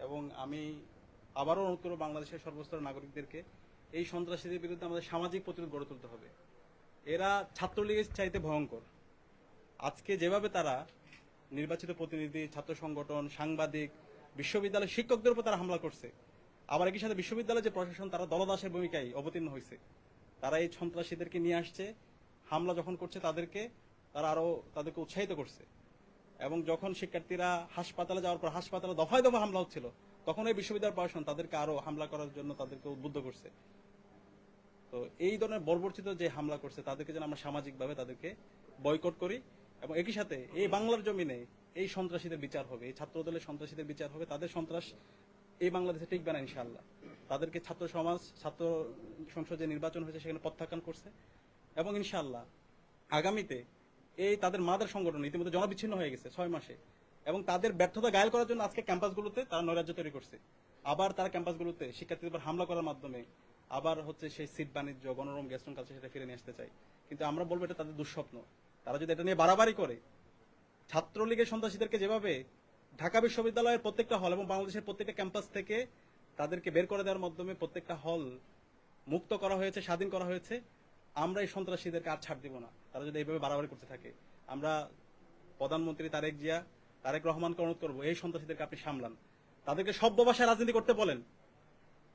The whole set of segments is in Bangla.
এবং আমি আবারও অনুরোধ করব বাংলাদেশের সর্বস্তরের নাগরিকদেরকে এই সন্ত্রাসীদের বিরুদ্ধে আমাদের সামাজিক প্রতিরোধ গড়ে তুলতে হবে। এরা ছাত্রলীগের চাইতে ভয়ঙ্কর। আজকে যেভাবে তারা নির্বাচিত প্রতিনিধি, ছাত্র সংগঠন, সাংবাদিক, বিশ্ববিদ্যালয়ের শিক্ষকদের উপর তারা হামলা করছে, আবার একই সাথে বিশ্ববিদ্যালয়ের যে প্রশাসন তারা দলদাসের ভূমিকায় অবতীর্ণ হয়েছে। তারা এই সন্ত্রাসীদেরকে নিয়ে আসছে, হামলা যখন করছে তারা আরো তাদেরকে উৎসাহিত করছে। এবং যখন শিক্ষার্থীরা হাসপাতালে যাওয়ার পর হাসপাতালে দফায় দফা হামলা হচ্ছিল, তখন এই বিশ্ববিদ্যালয় প্রশাসন তাদেরকে আরো হামলা করার জন্য তাদেরকে উদ্বুদ্ধ করছে। তো এই ধরনের বর্বরচিত যে হামলা করছে তাদেরকে যেন আমরা সামাজিকভাবে তাদেরকে বয়কট করি, এবং একই সাথে এই বাংলার জমিনে এই সন্ত্রাসীদের বিচার হবে, এই ছাত্র দলের সন্ত্রাসীদের বিচার হবে। তাদের সন্ত্রাস এই বাংলাদেশে টিকবে না ইনশাআল্লাহ। তাদেরকে ছাত্র সমাজ, ছাত্র সংসদ যে নির্বাচন হয়েছে সেখানে প্রত্যাখ্যান করছে, এবং ইনশাআল্লাহ আগামীতে এই তাদের মাদার সংগঠন ইতিমধ্যে জনবিচ্ছিন্ন হয়ে গেছে 6 মাসে, এবং তাদের ব্যর্থতা গায়েল করার জন্য আজকে ক্যাম্পাসগুলোতে তারা নৈরাজ্য তৈরি করছে। আবার তারা ক্যাম্পাসগুলোতে শিক্ষার্থীদের উপর হামলা করার মাধ্যমে আবার হচ্ছে সেই সিট বাণিজ্য, গণরম গ্যাস্ট্রন কালচার সেটা ফিরে নিয়ে আসতে চাই। কিন্তু আমরা বলবো এটা তাদের দুঃস্বপ্ন। তারা যদি এটা নিয়ে বাড়াবাড়ি করে, ছাত্রলীগের সন্ত্রাসীদেরকে যেভাবে ঢাকা বিশ্ববিদ্যালয়ের প্রত্যেকটা হল এবং বাংলাদেশের প্রত্যেকটা ক্যাম্পাস থেকে তাদেরকে বের করে দেওয়ার মাধ্যমে প্রত্যেকটা হল মুক্ত করা হয়েছে, স্বাধীন করা হয়েছে, আমরা এই সন্ত্রাসীদেরকে আর ছাড় দিব না। তারা যদি এইভাবে বাড়াবাড়ি করতে থাকে, আমরা প্রধানমন্ত্রী তারেক রহমানকে অনুরোধ করবো, এই সন্ত্রাসীদেরকে আপনি সামলান, তাদেরকে সভ্য ভাষায় রাজনীতি করতে বলেন।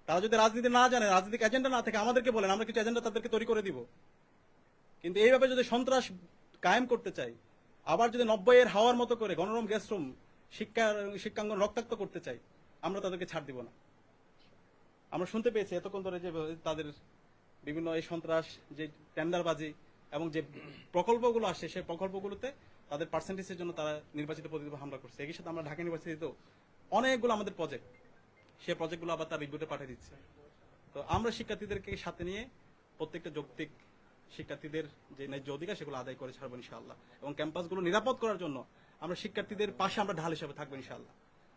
তারা যদি রাজনীতি না জানে, রাজনৈতিক এজেন্ডা না থাকে, আমাদেরকে বলেন, আমরা কিছু এজেন্ডা তাদেরকে তৈরি করে দিব। কিন্তু এইভাবে যদি সন্ত্রাস কায়েম করতে চাই, আবার যদি 90-এর হাওয়ার মতো করে গণরম গ্যাসরুম শিক্ষাঙ্গন রক্তাক্ত করতে চাই, আমরা তাদেরকে ছাড় দিব না। আমরা শুনতে পেয়েছি এতক্ষণ ধরে যে তাদের বিভিন্ন এই সন্ত্রাস, যে টেন্ডারবাজি এবং যে প্রকল্পগুলো আসে, সেই প্রকল্পগুলোতে তাদের পার্সেন্টেজের জন্য তারা নির্বাচিত প্রতিনিধি হামলা করছে। একই সাথে আমরা ঢাকা ইউনিভার্সিটিতেও অনেকগুলো আমাদের প্রজেক্ট, সেই প্রজেক্টগুলো আবার তার রিভিউতে পাঠিয়ে দিচ্ছে। তো আমরা শিক্ষার্থীদেরকে সাথে নিয়ে প্রত্যেকটা যৌক্তিক শিক্ষার্থীদের যে ন্যায্য অধিকার সেগুলো আদায় করে ছাড়বো ইনশাআল্লাহ, এবং ক্যাম্পাসগুলো নিরাপদ করার জন্য আমরা শিক্ষার্থীদের পাশে আমরা ঢাল হিসেবে থাকবো ইনশাআল্লাহ।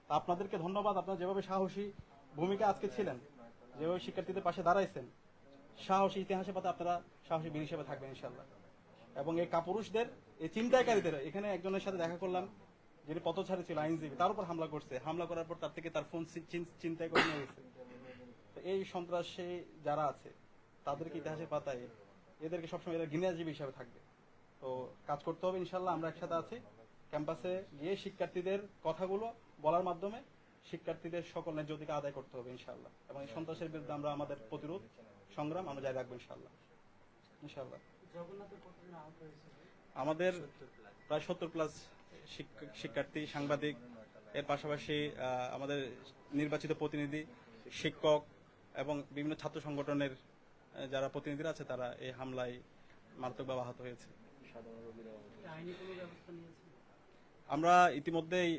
আপনাদেরকে ধন্যবাদ, আপনারা যেভাবে সাহসী ভূমিকা আজকে ছিলেন, যেভাবে শিক্ষার্থীদের পাশে দাঁড়াইছেন, সাহসী ইতিহাসে পাতে আপনারা সাহসী বীর হিসেবে থাকবেন ইনশাআল্লাহ। এবং এই কাপুরুষদের, এই চিন্তাকারীদের, এখানে একজনের সাথে দেখা করলাম যিনি পথচারী ছিল, আইনজীবী, তার উপর হামলা করছে। হামলা করার পর তার থেকে তার ফোন চিন্তায় করে নিয়ে গেছে। তো এই সন্ত্রাসী যারা আছে তাদেরকে ইতিহাসের পাতায় এদেরকে সবসময় এরা ঘৃণাজীবী হিসাবে থাকবে। তো কাজ করতে হবে ইনশাআল্লাহ। আমরা একসাথে আছি, ক্যাম্পাসে গিয়ে শিক্ষার্থীদের কথাগুলো বলার মাধ্যমে শিক্ষার্থীদের সকল ন্যায্য অধিকার আদায় করতে হবে ইনশাআল্লাহ, এবং এই সন্ত্রাসের বিরুদ্ধে আমরা আমাদের প্রতিরোধ সংগ্রাম আমরা জারি রাখবো ইনশাআল্লাহ। ইনশাআল্লাহ আমাদের প্রায় 70+ শিক্ষার্থী, সাংবাদিক, এর পাশাপাশি আমাদের নির্বাচিত প্রতিনিধি, শিক্ষক এবং বিভিন্ন ছাত্র সংগঠনের যারা প্রতিনিধিরা আছে তারা এই হামলায় মারাত্মকভাবে আহত হয়েছে। আমরা ইতিমধ্যেই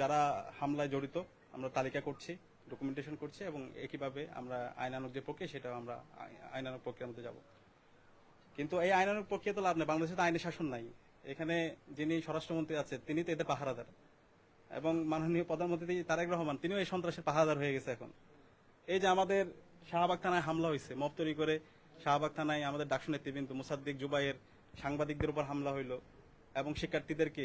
যারা হামলায় জড়িত আমরা তালিকা করছি, ডকুমেন্টেশন করছি, এবং একইভাবে আমরা আইনানুগ যে প্রক্রিয়া সেটা আমরা আইনানুগ প্রক্রিয়ার মধ্যে যাব। কিন্তু এই আইনানুগ প্রক্রিয়া তো লাভ নেই, বাংলাদেশে তো আইনের শাসন নাই। এখানে যিনি স্বরাষ্ট্রমন্ত্রী আছেন তিনি তো এদের পাহারাদার, এবং মাননীয় প্রধানমন্ত্রী তারেক রহমান তিনিও এই সন্ত্রাসের পাহারাদার হয়ে গেছে। এখন এই যে আমাদের শাহবাগ থানায় হামলা হয়েছে, মব তৈরি করে শাহবাগ থানায় আমাদের ডাকসু নেতৃবৃন্দ মুসাদ্দিক, জুবাইর, সাংবাদিকদের উপর হামলা হইলো, এবং শিক্ষার্থীদেরকে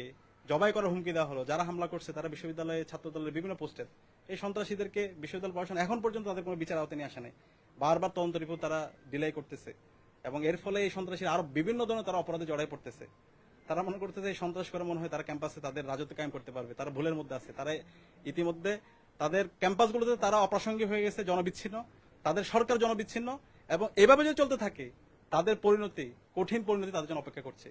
জবাই করার হুমকি দেওয়া হলো। যারা হামলা করছে তারা বিশ্ববিদ্যালয়ে ছাত্র দলের বিভিন্ন পোস্টের। এই সন্ত্রাসীদেরকে বিশ্ববিদ্যালয় প্রশাসন এখন পর্যন্ত তাদের কোনো বিচার আওতায় নিয়ে আসে নাই, বারবার তদন্ত রিপোর্ট তারা ডিলাই করতেছে, এবং এর ফলে এই সন্ত্রাসীরা আরো বিভিন্ন ধরনের তারা অপরাধে জড়াই পড়তেছে। তারা মনে করতেছে এই সন্ত্রাস করে মনে হয় তারা ক্যাম্পাসে তাদের রাজত্ব কায়েম করতে পারবে। তারা ভুলের মধ্যে আছে। তারা ইতিমধ্যে তাদের ক্যাম্পাসগুলোতে তারা অপ্রাসঙ্গিক হয়ে গেছে, জনবিচ্ছিন্ন, তাদের সরকার জনবিচ্ছিন্ন, এবং এভাবে যদি চলতে থাকে তাদের পরিণতি, কঠিন পরিণতি তাদের জন্য অপেক্ষা করছে।